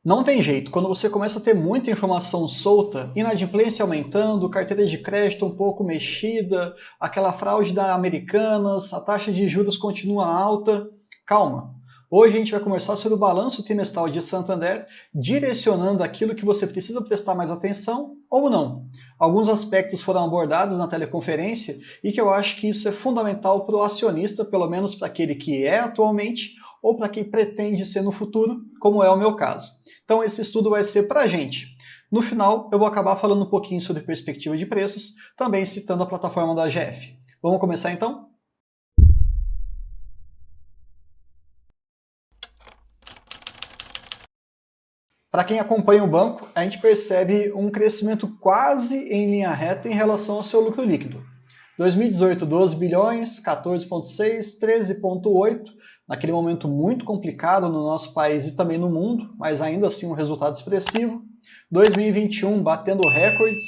Não tem jeito, quando você começa a ter muita informação solta, inadimplência aumentando, carteira de crédito um pouco mexida, aquela fraude da Americanas, a taxa de juros continua alta, calma. Hoje a gente vai conversar sobre o balanço trimestral de Santander, direcionando aquilo que você precisa prestar mais atenção ou não. Alguns aspectos foram abordados na teleconferência e que eu acho que isso é fundamental para o acionista, pelo menos para aquele que é atualmente ou para quem pretende ser no futuro, como é o meu caso. Então esse estudo vai ser para a gente. No final, eu vou acabar falando um pouquinho sobre perspectiva de preços, também citando a plataforma da AGF. Vamos começar então? Para quem acompanha o banco, a gente percebe um crescimento quase em linha reta em relação ao seu lucro líquido. 2018, 12 bilhões, 14,6, 13,8, naquele momento muito complicado no nosso país e também no mundo, mas ainda assim um resultado expressivo. 2021 batendo recordes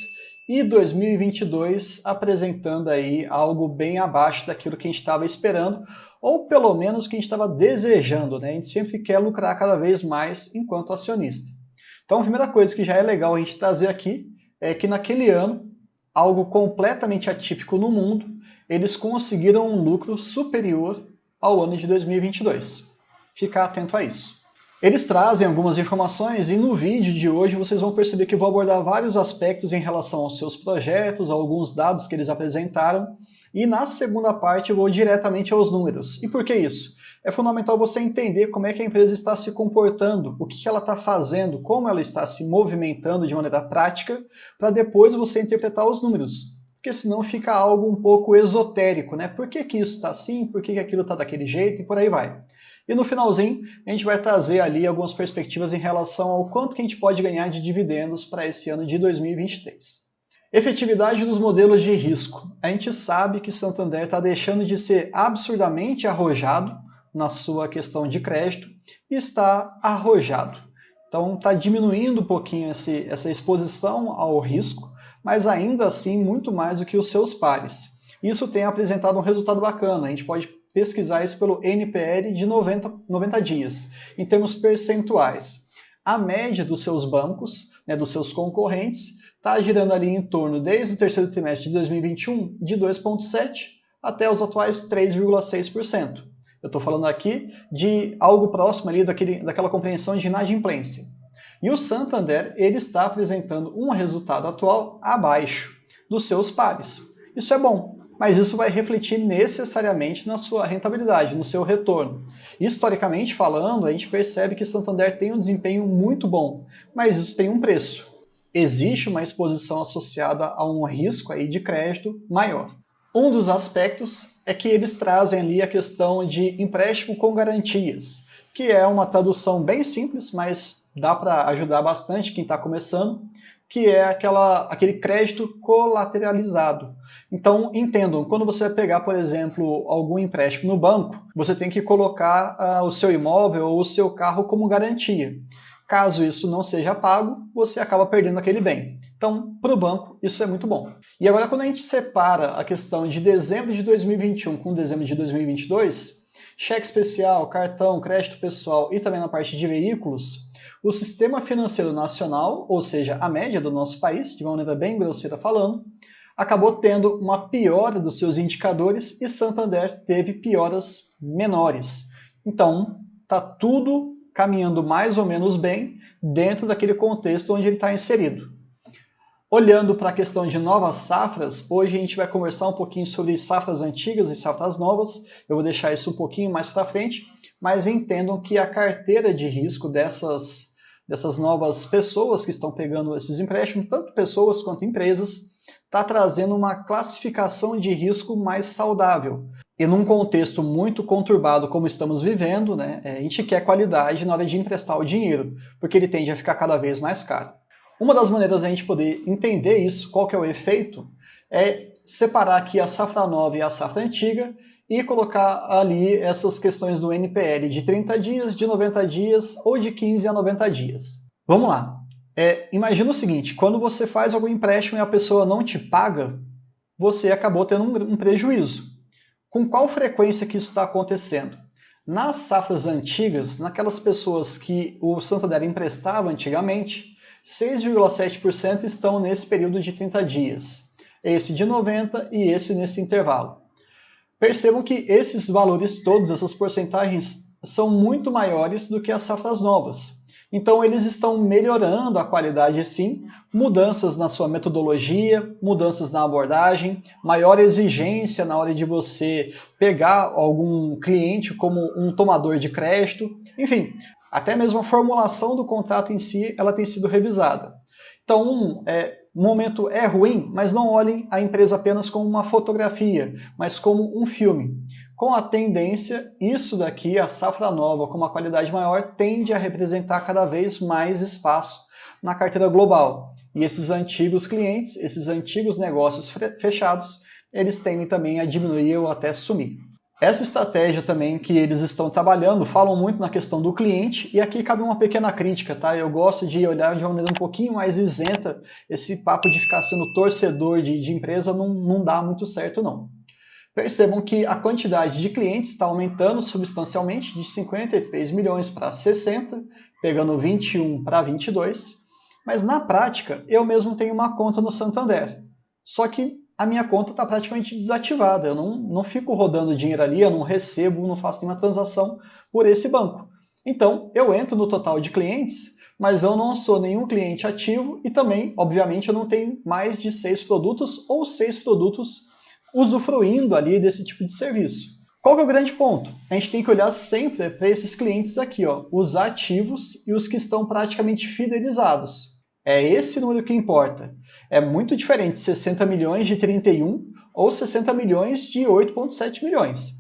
e 2022 apresentando aí algo bem abaixo daquilo que a gente estava esperando, ou pelo menos que a gente estava desejando, né? A gente sempre quer lucrar cada vez mais enquanto acionista. Então a primeira coisa que já é legal a gente trazer aqui é que naquele ano, algo completamente atípico no mundo, eles conseguiram um lucro superior ao ano de 2022. Ficar atento a isso. Eles trazem algumas informações e no vídeo de hoje vocês vão perceber que eu vou abordar vários aspectos em relação aos seus projetos, alguns dados que eles apresentaram, e na segunda parte eu vou diretamente aos números. E por que isso? É fundamental você entender como é que a empresa está se comportando, o que ela está fazendo, como ela está se movimentando de maneira prática, para depois você interpretar os números. Porque senão fica algo um pouco esotérico, né? Por que que isso está assim, por que que aquilo está daquele jeito e por aí vai. E no finalzinho, a gente vai trazer ali algumas perspectivas em relação ao quanto que a gente pode ganhar de dividendos para esse ano de 2023. Efetividade dos modelos de risco. A gente sabe que Santander está deixando de ser absurdamente arrojado na sua questão de crédito e está arrojado. Então está diminuindo um pouquinho essa exposição ao risco, mas ainda assim muito mais do que os seus pares. Isso tem apresentado um resultado bacana, a gente pode pesquisar isso pelo NPL de 90 dias, em termos percentuais. A média dos seus bancos, né, dos seus concorrentes, está girando ali em torno, desde o terceiro trimestre de 2021, de 2,7% até os atuais 3,6%. Eu estou falando aqui de algo próximo ali daquela compreensão de inadimplência. E o Santander ele está apresentando um resultado atual abaixo dos seus pares. Isso é bom, mas isso vai refletir necessariamente na sua rentabilidade, no seu retorno. Historicamente falando, a gente percebe que Santander tem um desempenho muito bom, mas isso tem um preço. Existe uma exposição associada a um risco aí de crédito maior. Um dos aspectos é que eles trazem ali a questão de empréstimo com garantias, que é uma tradução bem simples, mas dá para ajudar bastante quem está começando, que é aquele crédito colateralizado. Então, entendam, quando você vai pegar, por exemplo, algum empréstimo no banco, você tem que colocar o seu imóvel ou o seu carro como garantia. Caso isso não seja pago, você acaba perdendo aquele bem. Então, para o banco, isso é muito bom. E agora, quando a gente separa a questão de dezembro de 2021 com dezembro de 2022, cheque especial, cartão, crédito pessoal e também na parte de veículos, o sistema financeiro nacional, ou seja, a média do nosso país, de uma maneira bem grosseira falando, acabou tendo uma piora dos seus indicadores e Santander teve pioras menores. Então, está tudo caminhando mais ou menos bem dentro daquele contexto onde ele está inserido. Olhando para a questão de novas safras, hoje a gente vai conversar um pouquinho sobre safras antigas e safras novas, eu vou deixar isso um pouquinho mais para frente, mas entendam que a carteira de risco dessas novas pessoas que estão pegando esses empréstimos, tanto pessoas quanto empresas, está trazendo uma classificação de risco mais saudável. E num contexto muito conturbado como estamos vivendo, né, a gente quer qualidade na hora de emprestar o dinheiro, porque ele tende a ficar cada vez mais caro. Uma das maneiras de a gente poder entender isso, qual que é o efeito, é separar aqui a safra nova e a safra antiga e colocar ali essas questões do NPL de 30 dias, de 90 dias ou de 15 a 90 dias. Vamos lá. Imagina o seguinte, quando você faz algum empréstimo e a pessoa não te paga, você acabou tendo um prejuízo. Com qual frequência que isso está acontecendo? Nas safras antigas, naquelas pessoas que o Santander emprestava antigamente, 6,7% estão nesse período de 30 dias. Esse de 90 e esse nesse intervalo. Percebam que esses valores todos, essas porcentagens, são muito maiores do que as safras novas. Então eles estão melhorando a qualidade sim, mudanças na sua metodologia, mudanças na abordagem, maior exigência na hora de você pegar algum cliente como um tomador de crédito, enfim, até mesmo a formulação do contrato em si, ela tem sido revisada. Então, o momento é ruim, mas não olhem a empresa apenas como uma fotografia, mas como um filme. Com a tendência, isso daqui, a safra nova com uma qualidade maior, tende a representar cada vez mais espaço na carteira global. E esses antigos clientes, esses antigos negócios fechados, eles tendem também a diminuir ou até sumir. Essa estratégia também que eles estão trabalhando, falam muito na questão do cliente, e aqui cabe uma pequena crítica, tá? Eu gosto de olhar de uma maneira um pouquinho mais isenta, esse papo de ficar sendo torcedor de empresa não dá muito certo não. Percebam que a quantidade de clientes está aumentando substancialmente, de 53 milhões para 60, pegando 21 para 22, mas na prática eu mesmo tenho uma conta no Santander, só que a minha conta está praticamente desativada, eu não fico rodando dinheiro ali, eu não recebo, não faço nenhuma transação por esse banco. Então, eu entro no total de clientes, mas eu não sou nenhum cliente ativo e também, obviamente, eu não tenho mais de 6 produtos ou 6 produtos usufruindo ali desse tipo de serviço. Qual que é o grande ponto? A gente tem que olhar sempre para esses clientes aqui, ó, os ativos e os que estão praticamente fidelizados. É esse número que importa. É muito diferente 60 milhões de 31 ou 60 milhões de 8,7 milhões.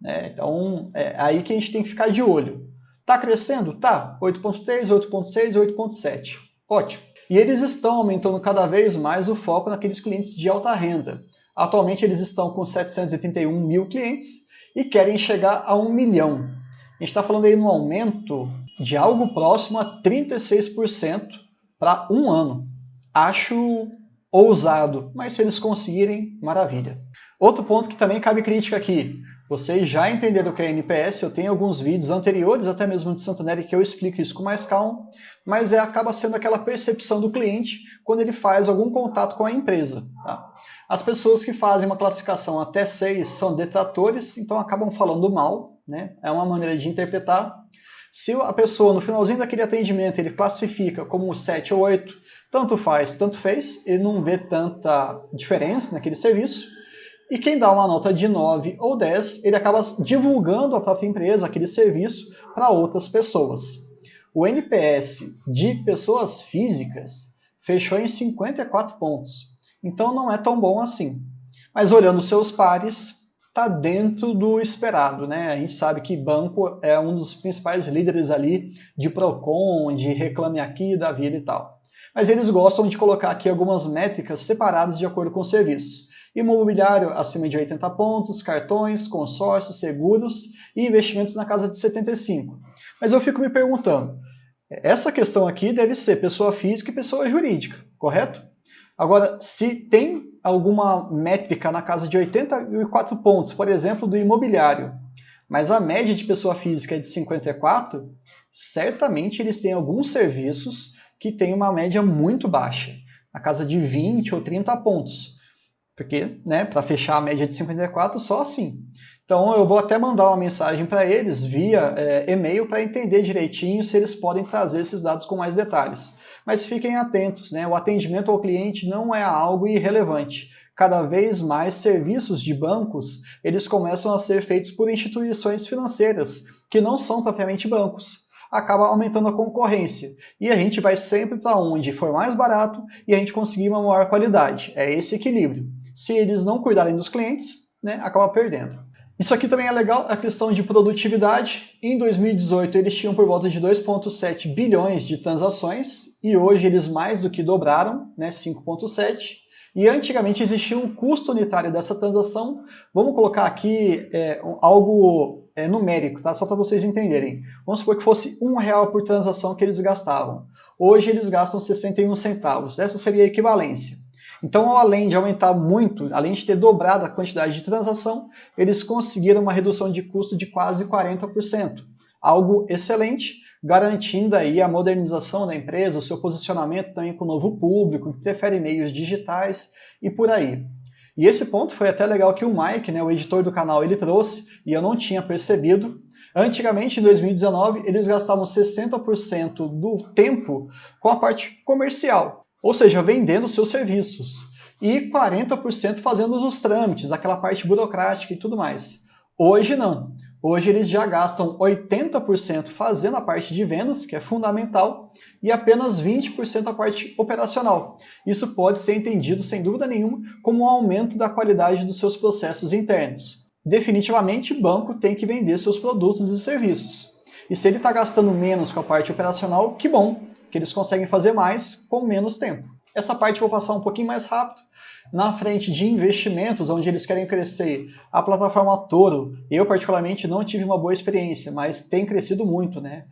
Então, é aí que a gente tem que ficar de olho. Está crescendo? Tá. 8,3, 8,6, 8,7. Ótimo. E eles estão aumentando cada vez mais o foco naqueles clientes de alta renda. Atualmente eles estão com 731 mil clientes e querem chegar a 1 milhão. A gente está falando aí num aumento de algo próximo a 36%, para um ano. Acho ousado, mas se eles conseguirem, maravilha. Outro ponto que também cabe crítica aqui. Vocês já entenderam o que é NPS, eu tenho alguns vídeos anteriores, até mesmo de Santander, que eu explico isso com mais calma, mas acaba sendo aquela percepção do cliente quando ele faz algum contato com a empresa. Tá? As pessoas que fazem uma classificação até 6 são detratores, então acabam falando mal, né? É uma maneira de interpretar. Se a pessoa, no finalzinho daquele atendimento, ele classifica como 7 ou 8, tanto faz, tanto fez, ele não vê tanta diferença naquele serviço. E quem dá uma nota de 9 ou 10, ele acaba divulgando a própria empresa, aquele serviço, para outras pessoas. O NPS de pessoas físicas fechou em 54 pontos. Então não é tão bom assim. Mas olhando seus pares, está dentro do esperado, né? A gente sabe que banco é um dos principais líderes ali de Procon, de Reclame Aqui, da vida e tal. Mas eles gostam de colocar aqui algumas métricas separadas de acordo com os serviços. Imobiliário acima de 80 pontos, cartões, consórcios, seguros e investimentos na casa de 75. Mas eu fico me perguntando, essa questão aqui deve ser pessoa física e pessoa jurídica, correto? Agora, se tem alguma métrica na casa de 84 pontos, por exemplo, do imobiliário, mas a média de pessoa física é de 54, certamente eles têm alguns serviços que têm uma média muito baixa, na casa de 20 ou 30 pontos. Porque, né, para fechar a média de 54, só assim. Então eu vou até mandar uma mensagem para eles via e-mail para entender direitinho se eles podem trazer esses dados com mais detalhes. Mas fiquem atentos, né? O atendimento ao cliente não é algo irrelevante. Cada vez mais serviços de bancos, eles começam a ser feitos por instituições financeiras, que não são propriamente bancos. Acaba aumentando a concorrência. E a gente vai sempre para onde for mais barato e a gente conseguir uma maior qualidade. É esse equilíbrio. Se eles não cuidarem dos clientes, né, acaba perdendo. Isso aqui também é legal, a questão de produtividade. Em 2018 eles tinham por volta de 2,7 bilhões de transações e hoje eles mais do que dobraram, né, 5,7. E antigamente existia um custo unitário dessa transação. Vamos colocar aqui algo numérico, tá? Só para vocês entenderem. Vamos supor que fosse R$1 por transação que eles gastavam. Hoje eles gastam 61 centavos. Essa seria a equivalência. Então, além de aumentar muito, além de ter dobrado a quantidade de transação, eles conseguiram uma redução de custo de quase 40%. Algo excelente, garantindo aí a modernização da empresa, o seu posicionamento também com o novo público, que prefere meios digitais e por aí. E esse ponto foi até legal que o Mike, né, o editor do canal, ele trouxe, e eu não tinha percebido. Antigamente, em 2019, eles gastavam 60% do tempo com a parte comercial, ou seja, vendendo seus serviços, e 40% fazendo os trâmites, aquela parte burocrática e tudo mais. Hoje não. Hoje eles já gastam 80% fazendo a parte de vendas, que é fundamental, e apenas 20% a parte operacional. Isso pode ser entendido, sem dúvida nenhuma, como um aumento da qualidade dos seus processos internos. Definitivamente, o banco tem que vender seus produtos e serviços. E se ele está gastando menos com a parte operacional, que bom, que eles conseguem fazer mais com menos tempo. Essa parte eu vou passar um pouquinho mais rápido. Na frente de investimentos, onde eles querem crescer, a plataforma Toro, eu particularmente não tive uma boa experiência, mas tem crescido muito, né?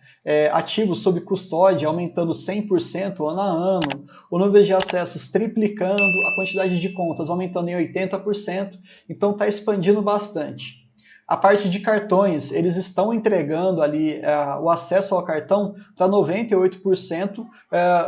Ativos sob custódia aumentando 100% ano a ano, o número de acessos triplicando, a quantidade de contas aumentando em 80%, então está expandindo bastante. A parte de cartões, eles estão entregando ali o acesso ao cartão para 98%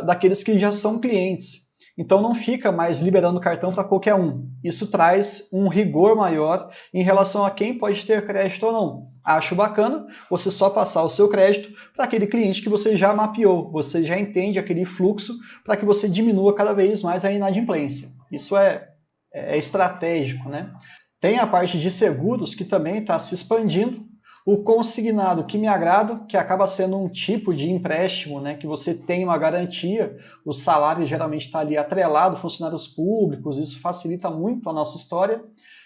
daqueles que já são clientes. Então não fica mais liberando cartão para qualquer um. Isso traz um rigor maior em relação a quem pode ter crédito ou não. Acho bacana você só passar o seu crédito para aquele cliente que você já mapeou, você já entende aquele fluxo para que você diminua cada vez mais a inadimplência. Isso é estratégico, né? Tem a parte de seguros que também está se expandindo. O consignado, que me agrada, que acaba sendo um tipo de empréstimo, né, que você tem uma garantia, o salário geralmente está ali atrelado, funcionários públicos, isso facilita muito a nossa história,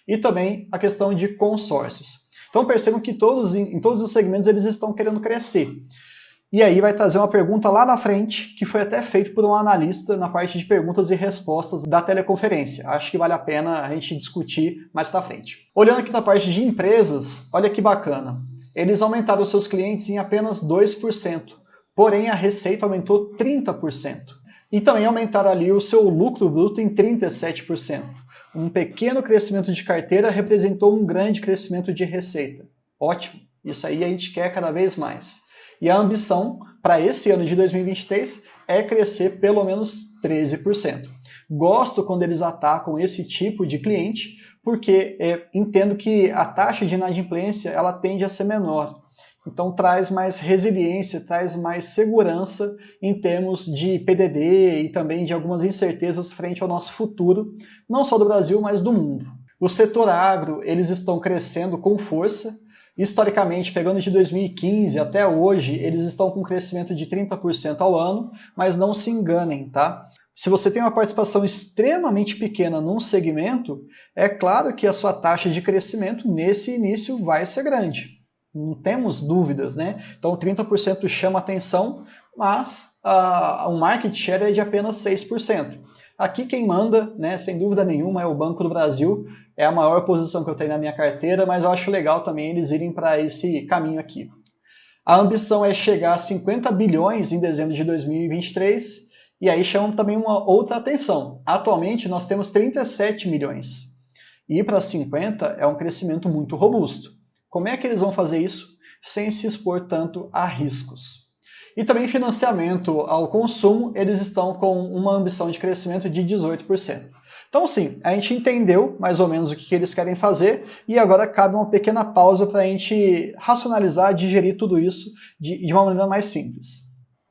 e também a questão de consórcios. Então percebam que em todos os segmentos eles estão querendo crescer. E aí vai trazer uma pergunta lá na frente, que foi até feita por um analista na parte de perguntas e respostas da teleconferência. Acho que vale a pena a gente discutir mais para frente. Olhando aqui na parte de empresas, olha que bacana. Eles aumentaram seus clientes em apenas 2%, porém a receita aumentou 30%. E também aumentaram ali o seu lucro bruto em 37%. Um pequeno crescimento de carteira representou um grande crescimento de receita. Ótimo, isso aí a gente quer cada vez mais. E a ambição para esse ano de 2023 é crescer pelo menos 13%. Gosto quando eles atacam esse tipo de cliente, porque entendo que a taxa de inadimplência ela tende a ser menor. Então traz mais resiliência, traz mais segurança em termos de PDD e também de algumas incertezas frente ao nosso futuro, não só do Brasil, mas do mundo. O setor agro, eles estão crescendo com força. Historicamente, pegando de 2015 até hoje, eles estão com um crescimento de 30% ao ano, mas não se enganem, tá? Se você tem uma participação extremamente pequena num segmento, é claro que a sua taxa de crescimento nesse início vai ser grande. Não temos dúvidas, né? Então 30% chama atenção, mas o market share é de apenas 6%. Aqui quem manda, né, sem dúvida nenhuma, é o Banco do Brasil, é a maior posição que eu tenho na minha carteira, mas eu acho legal também eles irem para esse caminho aqui. A ambição é chegar a 50 bilhões em dezembro de 2023, e aí chama também uma outra atenção. Atualmente nós temos 37 milhões, e para 50 é um crescimento muito robusto. Como é que eles vão fazer isso sem se expor tanto a riscos? E também financiamento ao consumo, eles estão com uma ambição de crescimento de 18%. Então sim, a gente entendeu mais ou menos o que eles querem fazer e agora cabe uma pequena pausa para a gente racionalizar, digerir tudo isso de uma maneira mais simples.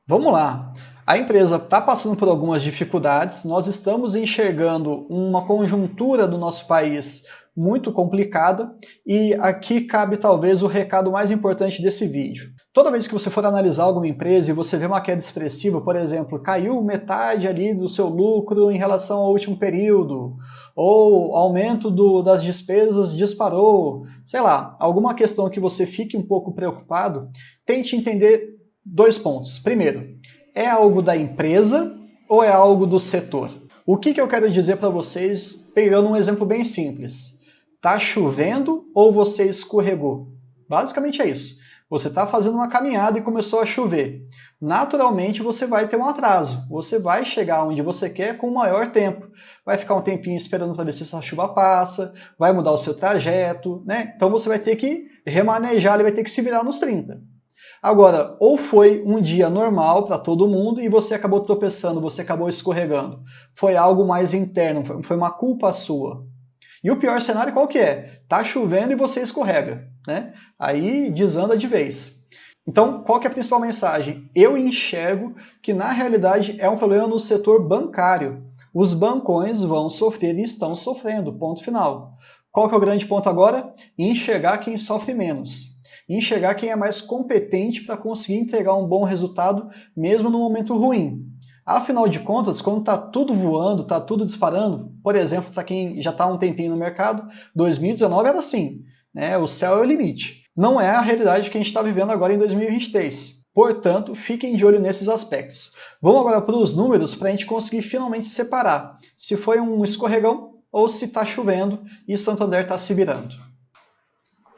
Vamos lá! A empresa está passando por algumas dificuldades, nós estamos enxergando uma conjuntura do nosso país muito complicada e aqui cabe talvez o recado mais importante desse vídeo. Toda vez que você for analisar alguma empresa e você vê uma queda expressiva, por exemplo, caiu metade ali do seu lucro em relação ao último período, ou aumento das despesas disparou, sei lá, alguma questão que você fique um pouco preocupado, tente entender 2 pontos. Primeiro, é algo da empresa ou é algo do setor? O que eu quero dizer para vocês, pegando um exemplo bem simples? Tá chovendo ou você escorregou? Basicamente é isso. Você está fazendo uma caminhada e começou a chover. Naturalmente você vai ter um atraso. Você vai chegar onde você quer com maior tempo. Vai ficar um tempinho esperando para ver se essa chuva passa, vai mudar o seu trajeto, né? Então você vai ter que remanejar, ele vai ter que se virar nos 30. Agora, ou foi um dia normal para todo mundo e você acabou tropeçando, você acabou escorregando. Foi algo mais interno, foi uma culpa sua. E o pior cenário qual que é? Tá chovendo e você escorrega, né? Aí desanda de vez. Então, qual que é a principal mensagem? Eu enxergo que na realidade é um problema no setor bancário. Os bancões vão sofrer e estão sofrendo, ponto final. Qual que é o grande ponto agora? Enxergar quem sofre menos. Enxergar quem é mais competente para conseguir entregar um bom resultado, mesmo no momento ruim. Afinal de contas, quando está tudo voando, está tudo disparando, por exemplo, para quem já está há um tempinho no mercado, 2019 era assim, né? O céu é o limite. Não é a realidade que a gente está vivendo agora em 2023. Portanto, fiquem de olho nesses aspectos. Vamos agora para os números para a gente conseguir finalmente separar se foi um escorregão ou se está chovendo e Santander está se virando.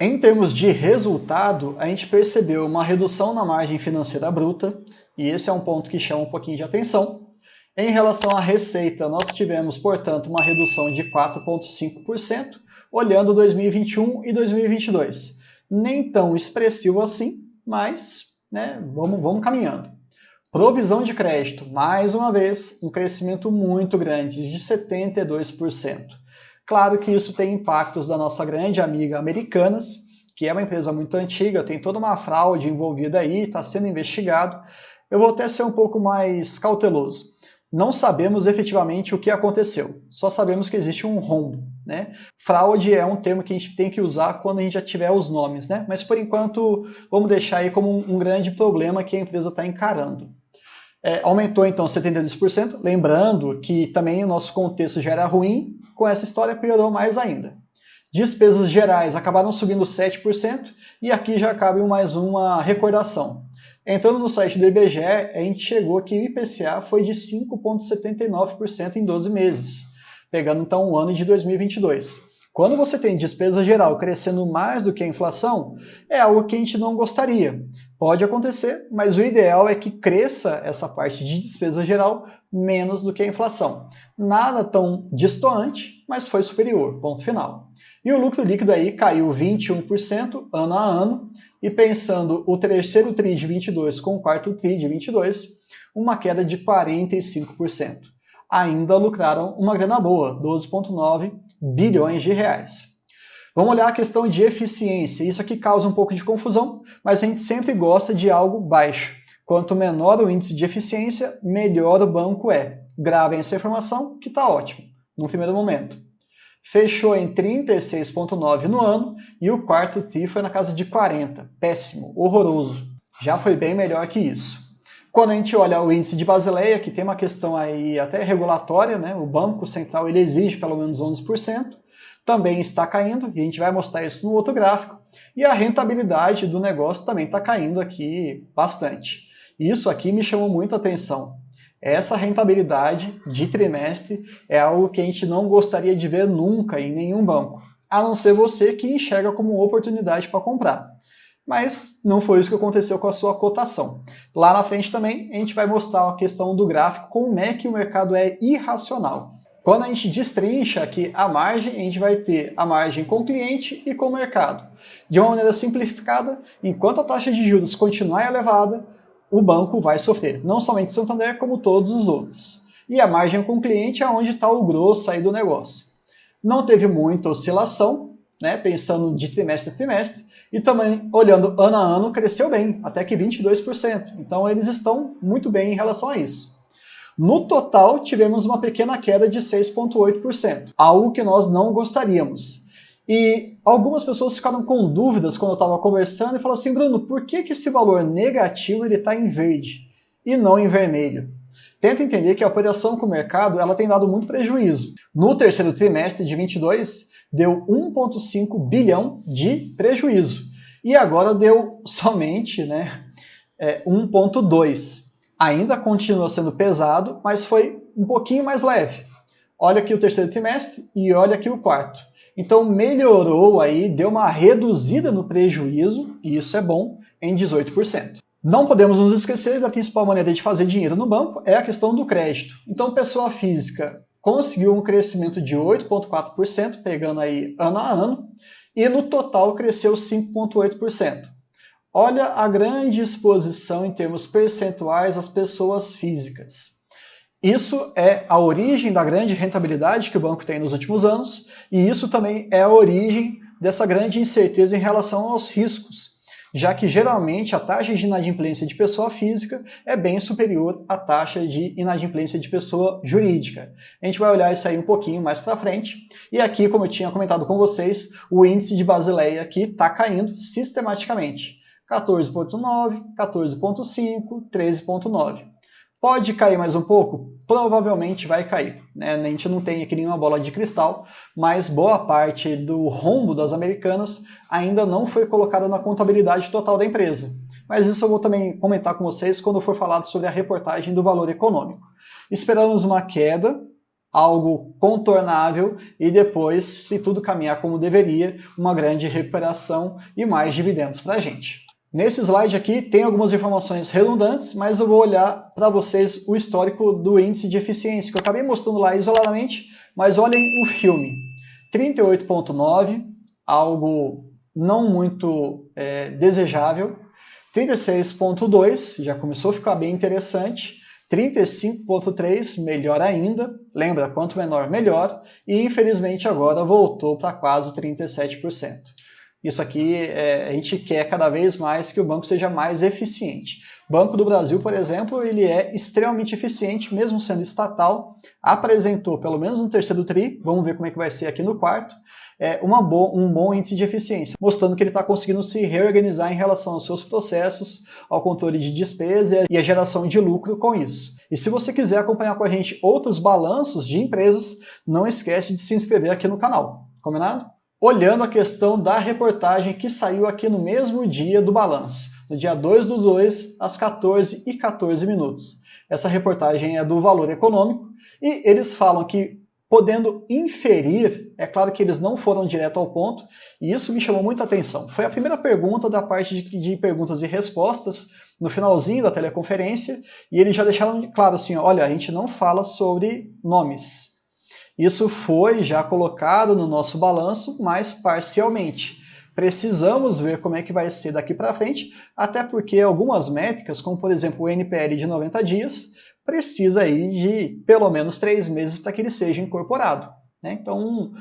Em termos de resultado, a gente percebeu uma redução na margem financeira bruta, e esse é um ponto que chama um pouquinho de atenção. Em relação à receita, nós tivemos, portanto, uma redução de 4,5%, olhando 2021 e 2022. Nem tão expressivo assim, mas né, vamos caminhando. Provisão de crédito, mais uma vez, um crescimento muito grande, de 72%. Claro que isso tem impactos da nossa grande amiga Americanas, que é uma empresa muito antiga, tem toda uma fraude envolvida aí, está sendo investigado. Eu vou até ser um pouco mais cauteloso. Não sabemos efetivamente o que aconteceu, só sabemos que existe um rombo, né? Fraude é um termo que a gente tem que usar quando a gente já tiver os nomes, né? Mas por enquanto, vamos deixar aí como um grande problema que a empresa está encarando. Aumentou então 72%, lembrando que também o nosso contexto já era ruim, com essa história piorou mais ainda. Despesas gerais acabaram subindo 7% e aqui já cabe mais uma recordação. Entrando no site do IBGE, a gente chegou que o IPCA foi de 5,79% em 12 meses, pegando então o ano de 2022. Quando você tem despesa geral crescendo mais do que a inflação, é algo que a gente não gostaria. Pode acontecer, mas o ideal é que cresça essa parte de despesa geral menos do que a inflação. Nada tão destoante, mas foi superior, ponto final. E o lucro líquido aí caiu 21% ano a ano, e pensando o terceiro TRI de 22 com o quarto TRI de 22, uma queda de 45%. Ainda lucraram uma grana boa, 12,9 bilhões de reais. Vamos olhar a questão de eficiência. Isso aqui causa um pouco de confusão, mas a gente sempre gosta de algo baixo. Quanto menor o índice de eficiência, melhor o banco é. Gravem essa informação, que está ótimo, no primeiro momento. Fechou em 36,9 no ano e o quarto TRI foi na casa de 40. Péssimo, horroroso. Já foi bem melhor que isso. Quando a gente olha o índice de Basileia, que tem uma questão aí até regulatória, né? O Banco Central ele exige pelo menos 11%, também está caindo, e a gente vai mostrar isso no outro gráfico, e a rentabilidade do negócio também está caindo aqui bastante. Isso aqui me chamou muito a atenção. Essa rentabilidade de trimestre é algo que a gente não gostaria de ver nunca em nenhum banco, a não ser você que enxerga como oportunidade para comprar. Mas não foi isso que aconteceu com a sua cotação. Lá na frente também a gente vai mostrar a questão do gráfico, como é que o mercado é irracional. Quando a gente destrincha aqui a margem, a gente vai ter a margem com o cliente e com o mercado. De uma maneira simplificada, enquanto a taxa de juros continuar elevada, o banco vai sofrer, não somente Santander, como todos os outros. E a margem com o cliente é onde está o grosso aí do negócio. Não teve muita oscilação, né, pensando de trimestre a trimestre, e também, olhando ano a ano, cresceu bem, até que 22%. Então, eles estão muito bem em relação a isso. No total, tivemos uma pequena queda de 6,8%, algo que nós não gostaríamos. E algumas pessoas ficaram com dúvidas quando eu estava conversando e falaram assim, Bruno, por que esse valor negativo está em verde e não em vermelho? Tenta entender que a operação com o mercado ela tem dado muito prejuízo. No terceiro trimestre de 22, deu 1,5 bilhão de prejuízo. E agora deu somente 1,2. Ainda continua sendo pesado, mas foi um pouquinho mais leve. Olha aqui o terceiro trimestre e olha aqui o quarto. Então melhorou aí, deu uma reduzida no prejuízo, e isso é bom, em 18%. Não podemos nos esquecer da principal maneira de fazer dinheiro no banco, é a questão do crédito. Então, pessoa física conseguiu um crescimento de 8,4%, pegando aí ano a ano, e no total cresceu 5,8%. Olha a grande exposição em termos percentuais às pessoas físicas. Isso é a origem da grande rentabilidade que o banco tem nos últimos anos, e isso também é a origem dessa grande incerteza em relação aos riscos, já que geralmente a taxa de inadimplência de pessoa física é bem superior à taxa de inadimplência de pessoa jurídica. A gente vai olhar isso aí um pouquinho mais para frente, e aqui, como eu tinha comentado com vocês, o índice de Basileia aqui está caindo sistematicamente. 14,9, 14,5, 13,9. Pode cair mais um pouco? Provavelmente vai cair, né? A gente não tem aqui nenhuma bola de cristal, mas boa parte do rombo das Americanas ainda não foi colocada na contabilidade total da empresa. Mas isso eu vou também comentar com vocês quando for falado sobre a reportagem do valor econômico. Esperamos uma queda, algo contornável, e depois, se tudo caminhar como deveria, uma grande recuperação e mais dividendos para a gente. Nesse slide aqui tem algumas informações redundantes, mas eu vou olhar para vocês o histórico do índice de eficiência, que eu acabei mostrando lá isoladamente, mas olhem o filme. 38,9, algo não muito desejável. 36,2, já começou a ficar bem interessante. 35,3, melhor ainda. Lembra, quanto menor, melhor. E infelizmente agora voltou para quase 37%. Isso aqui, a gente quer cada vez mais que o banco seja mais eficiente. Banco do Brasil, por exemplo, ele é extremamente eficiente, mesmo sendo estatal. Apresentou, pelo menos no terceiro TRI, vamos ver como é que vai ser aqui no quarto, um bom índice de eficiência, mostrando que ele está conseguindo se reorganizar em relação aos seus processos, ao controle de despesa e a geração de lucro com isso. E se você quiser acompanhar com a gente outros balanços de empresas, não esquece de se inscrever aqui no canal. Combinado? Olhando a questão da reportagem que saiu aqui no mesmo dia do balanço, no dia 2/2, às 14h14. Essa reportagem é do Valor Econômico e eles falam que, podendo inferir, é claro que eles não foram direto ao ponto, e isso me chamou muita atenção. Foi a primeira pergunta da parte de perguntas e respostas no finalzinho da teleconferência, e eles já deixaram claro assim, olha, a gente não fala sobre nomes. Isso foi já colocado no nosso balanço, mas parcialmente. Precisamos ver como é que vai ser daqui para frente, até porque algumas métricas, como por exemplo o NPL de 90 dias, precisa aí de pelo menos 3 meses para que ele seja incorporado, né? Então,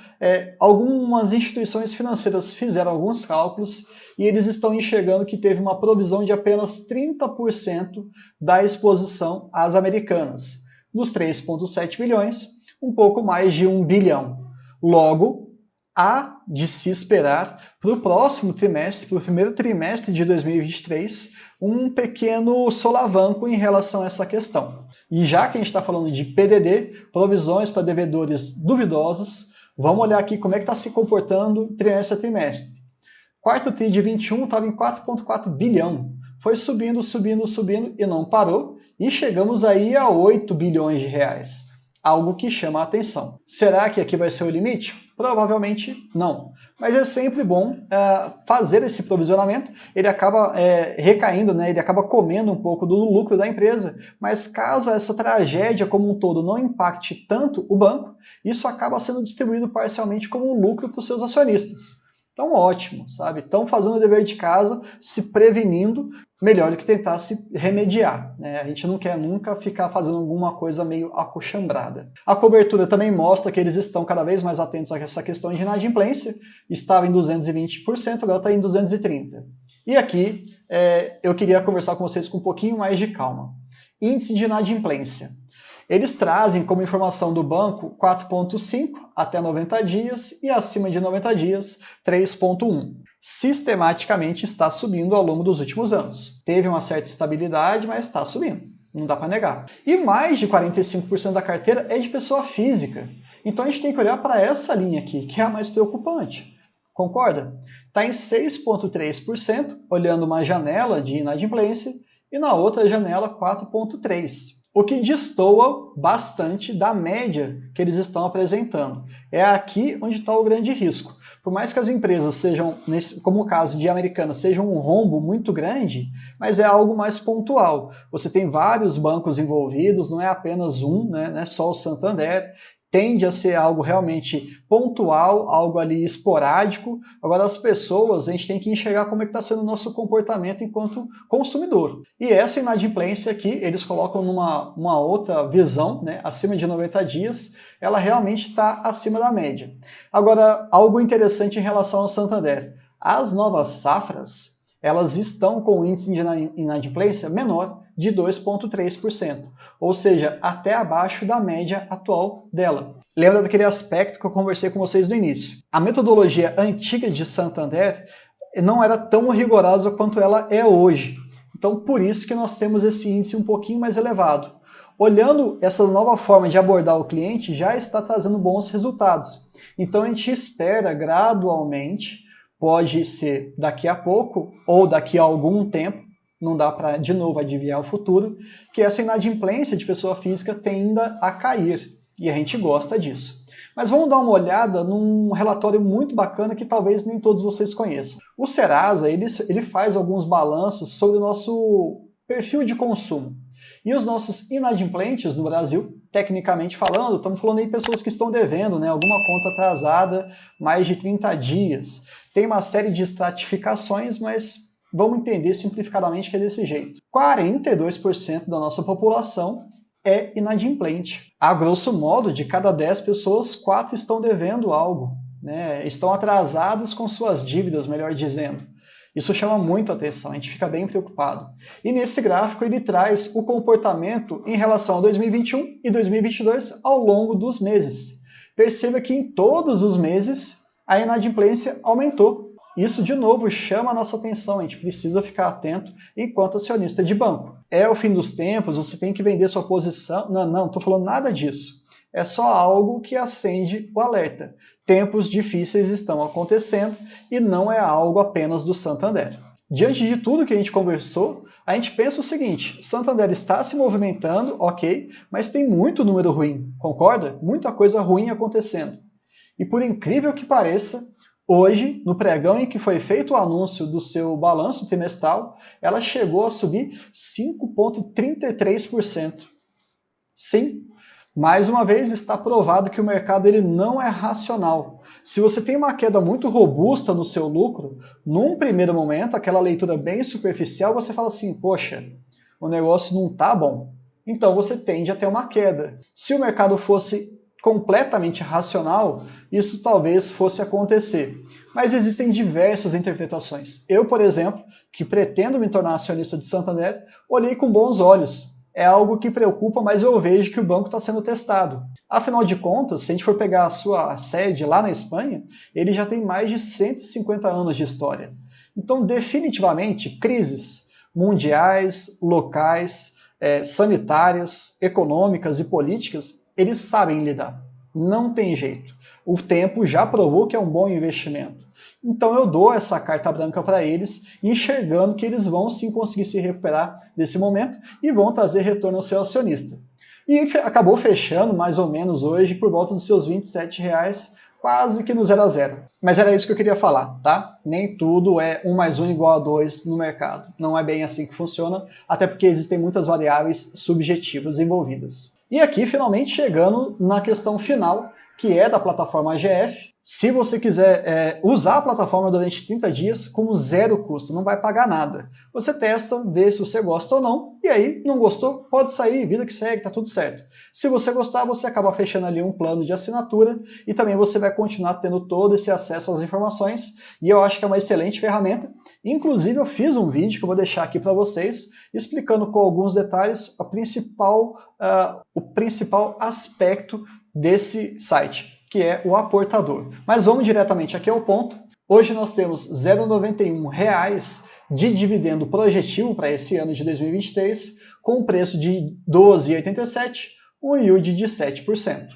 algumas instituições financeiras fizeram alguns cálculos e eles estão enxergando que teve uma provisão de apenas 30% da exposição às Americanas. Dos 3,7 bilhões, um pouco mais de 1 bilhão. Logo, há de se esperar para o próximo trimestre, para o primeiro trimestre de 2023, um pequeno solavanco em relação a essa questão. E já que a gente está falando de PDD, provisões para devedores duvidosos, vamos olhar aqui como é que está se comportando trimestre a trimestre. Quarto TRI de 21 estava em 4,4 bilhão. Foi subindo, subindo, subindo e não parou. E chegamos aí a 8 bilhões de reais. Algo que chama a atenção. Será que aqui vai ser o limite? Provavelmente não. Mas é sempre bom fazer esse provisionamento. Ele acaba recaindo, né? Ele acaba comendo um pouco do lucro da empresa. Mas caso essa tragédia como um todo não impacte tanto o banco, isso acaba sendo distribuído parcialmente como um lucro para os seus acionistas. Então, ótimo, sabe? Estão fazendo o dever de casa, se prevenindo, melhor do que tentar se remediar, né? A gente não quer nunca ficar fazendo alguma coisa meio acochambrada. A cobertura também mostra que eles estão cada vez mais atentos a essa questão de inadimplência. Estava em 220%, agora está em 230%. E aqui eu queria conversar com vocês com um pouquinho mais de calma. Índice de inadimplência. Eles trazem como informação do banco 4,5 até 90 dias e acima de 90 dias 3,1. Sistematicamente está subindo ao longo dos últimos anos. Teve uma certa estabilidade, mas está subindo, não dá para negar. E mais de 45% da carteira é de pessoa física. Então a gente tem que olhar para essa linha aqui, que é a mais preocupante. Concorda? Está em 6,3%, olhando uma janela de inadimplência, e na outra janela 4,3%. O que destoa bastante da média que eles estão apresentando. É aqui onde está o grande risco. Por mais que as empresas sejam, como o caso de Americanas, sejam um rombo muito grande, mas é algo mais pontual. Você tem vários bancos envolvidos, não é apenas um, né? Não é só o Santander. Tende a ser algo realmente pontual, algo ali esporádico. Agora, as pessoas, a gente tem que enxergar como é que está sendo o nosso comportamento enquanto consumidor. E essa inadimplência aqui, eles colocam numa outra visão, né, acima de 90 dias, ela realmente está acima da média. Agora, algo interessante em relação ao Santander. As novas safras, elas estão com o índice de inadimplência menor de 2,3%, ou seja, até abaixo da média atual dela. Lembra daquele aspecto que eu conversei com vocês no início? A metodologia antiga de Santander não era tão rigorosa quanto ela é hoje. Então, por isso que nós temos esse índice um pouquinho mais elevado. Olhando essa nova forma de abordar o cliente, já está trazendo bons resultados. Então, a gente espera gradualmente, pode ser daqui a pouco ou daqui a algum tempo, não dá para, de novo, adivinhar o futuro, que essa inadimplência de pessoa física tenda a cair, e a gente gosta disso. Mas vamos dar uma olhada num relatório muito bacana que talvez nem todos vocês conheçam. O Serasa, ele faz alguns balanços sobre o nosso perfil de consumo. E os nossos inadimplentes no Brasil, tecnicamente falando, estamos falando aí de pessoas que estão devendo, né, alguma conta atrasada mais de 30 dias. Tem uma série de estratificações, mas vamos entender simplificadamente que é desse jeito. 42% da nossa população é inadimplente. A grosso modo, de cada 10 pessoas, 4 estão devendo algo, né? Estão atrasados com suas dívidas, melhor dizendo. Isso chama muito a atenção, a gente fica bem preocupado. E nesse gráfico ele traz o comportamento em relação a 2021 e 2022 ao longo dos meses. Perceba que em todos os meses a inadimplência aumentou. Isso, de novo, chama a nossa atenção, a gente precisa ficar atento enquanto acionista de banco. É o fim dos tempos, você tem que vender sua posição? Não estou falando nada disso. É só algo que acende o alerta. Tempos difíceis estão acontecendo e não é algo apenas do Santander. Diante de tudo que a gente conversou, a gente pensa o seguinte: Santander está se movimentando, ok, mas tem muito número ruim, concorda? Muita coisa ruim acontecendo. E por incrível que pareça, hoje, no pregão em que foi feito o anúncio do seu balanço trimestral, ela chegou a subir 5,33%. Sim, mais uma vez está provado que o mercado ele não é racional. Se você tem uma queda muito robusta no seu lucro, num primeiro momento, aquela leitura bem superficial, você fala assim, poxa, o negócio não está bom. Então você tende a ter uma queda. Se o mercado fosse completamente racional, isso talvez fosse acontecer. Mas existem diversas interpretações. Eu, por exemplo, que pretendo me tornar acionista de Santander, olhei com bons olhos. É algo que preocupa, mas eu vejo que o banco está sendo testado. Afinal de contas, se a gente for pegar a sua sede lá na Espanha, ele já tem mais de 150 anos de história. Então, definitivamente, crises mundiais, locais, sanitárias, econômicas e políticas, eles sabem lidar. Não tem jeito. O tempo já provou que é um bom investimento. Então eu dou essa carta branca para eles, enxergando que eles vão sim conseguir se recuperar desse momento e vão trazer retorno ao seu acionista. E acabou fechando mais ou menos hoje por volta dos seus R$27, quase que no 0 a 0. Mas era isso que eu queria falar, tá? Nem tudo é 1 mais 1 igual a 2 no mercado. Não é bem assim que funciona, até porque existem muitas variáveis subjetivas envolvidas. E aqui, finalmente, chegando na questão final, que é da plataforma AGF. Se você quiser usar a plataforma durante 30 dias com zero custo, não vai pagar nada. Você testa, vê se você gosta ou não, e aí, não gostou, pode sair, vida que segue, tá tudo certo. Se você gostar, você acaba fechando ali um plano de assinatura e também você vai continuar tendo todo esse acesso às informações, e eu acho que é uma excelente ferramenta. Inclusive, eu fiz um vídeo que eu vou deixar aqui para vocês, explicando com alguns detalhes o principal aspecto desse site, que é o aportador. Mas vamos diretamente aqui ao ponto. Hoje nós temos R$ 0,91 de dividendo projetivo para esse ano de 2023, com um preço de R$ 12,87, um yield de 7%.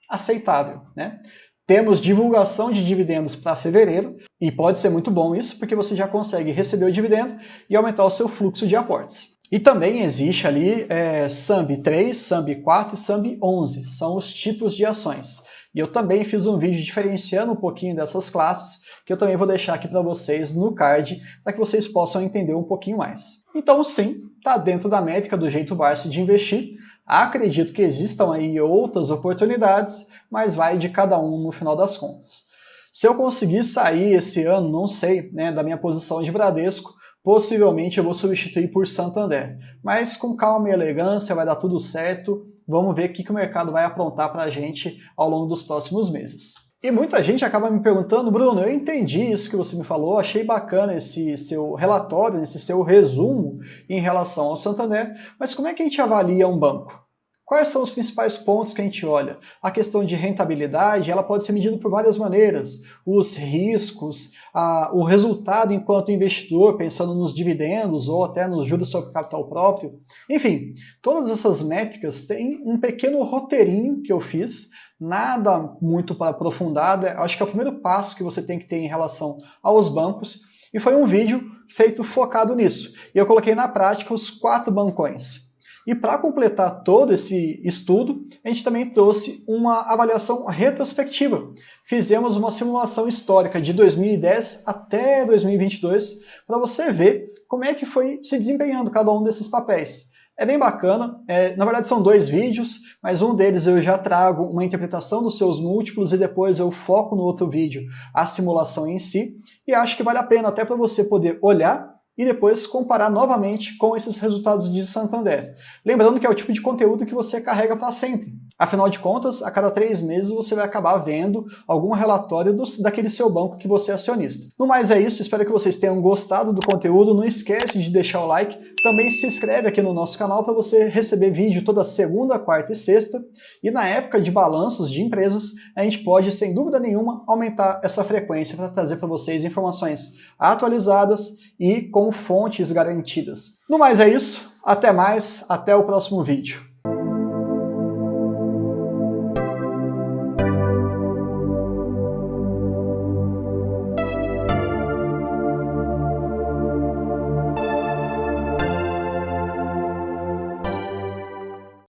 Aceitável, né? Temos divulgação de dividendos para fevereiro, e pode ser muito bom isso, porque você já consegue receber o dividendo e aumentar o seu fluxo de aportes. E também existe ali SAMB 3, SAMB 4 e SAMB 11, são os tipos de ações. E eu também fiz um vídeo diferenciando um pouquinho dessas classes, que eu também vou deixar aqui para vocês no card, para que vocês possam entender um pouquinho mais. Então sim, está dentro da métrica do jeito Barsi de investir. Acredito que existam aí outras oportunidades, mas vai de cada um no final das contas. Se eu conseguir sair esse ano, não sei, né, da minha posição de Bradesco, possivelmente eu vou substituir por Santander. Mas com calma e elegância, vai dar tudo certo. Vamos ver o que o mercado vai aprontar para a gente ao longo dos próximos meses. E muita gente acaba me perguntando, Bruno, eu entendi isso que você me falou, achei bacana esse seu relatório, esse seu resumo em relação ao Santander, mas como é que a gente avalia um banco? Quais são os principais pontos que a gente olha? A questão de rentabilidade, ela pode ser medida por várias maneiras. Os riscos, o resultado enquanto investidor, pensando nos dividendos ou até nos juros sobre capital próprio. Enfim, todas essas métricas têm um pequeno roteirinho que eu fiz, nada muito para aprofundado. Acho que é o primeiro passo que você tem que ter em relação aos bancos. E foi um vídeo feito focado nisso. E eu coloquei na prática os 4 bancões. E para completar todo esse estudo, a gente também trouxe uma avaliação retrospectiva. Fizemos uma simulação histórica de 2010 até 2022 para você ver como é que foi se desempenhando cada um desses papéis. É bem bacana, na verdade são 2 vídeos, mas um deles eu já trago uma interpretação dos seus múltiplos e depois eu foco no outro vídeo a simulação em si, e acho que vale a pena até para você poder olhar e depois comparar novamente com esses resultados de Santander. Lembrando que é o tipo de conteúdo que você carrega para sempre. Afinal de contas, a cada 3 meses você vai acabar vendo algum relatório daquele seu banco que você é acionista. No mais é isso, espero que vocês tenham gostado do conteúdo. Não esquece de deixar o like, também se inscreve aqui no nosso canal para você receber vídeo toda segunda, quarta e sexta. E na época de balanços de empresas, a gente pode, sem dúvida nenhuma, aumentar essa frequência para trazer para vocês informações atualizadas e com fontes garantidas. No mais é isso, até mais, até o próximo vídeo.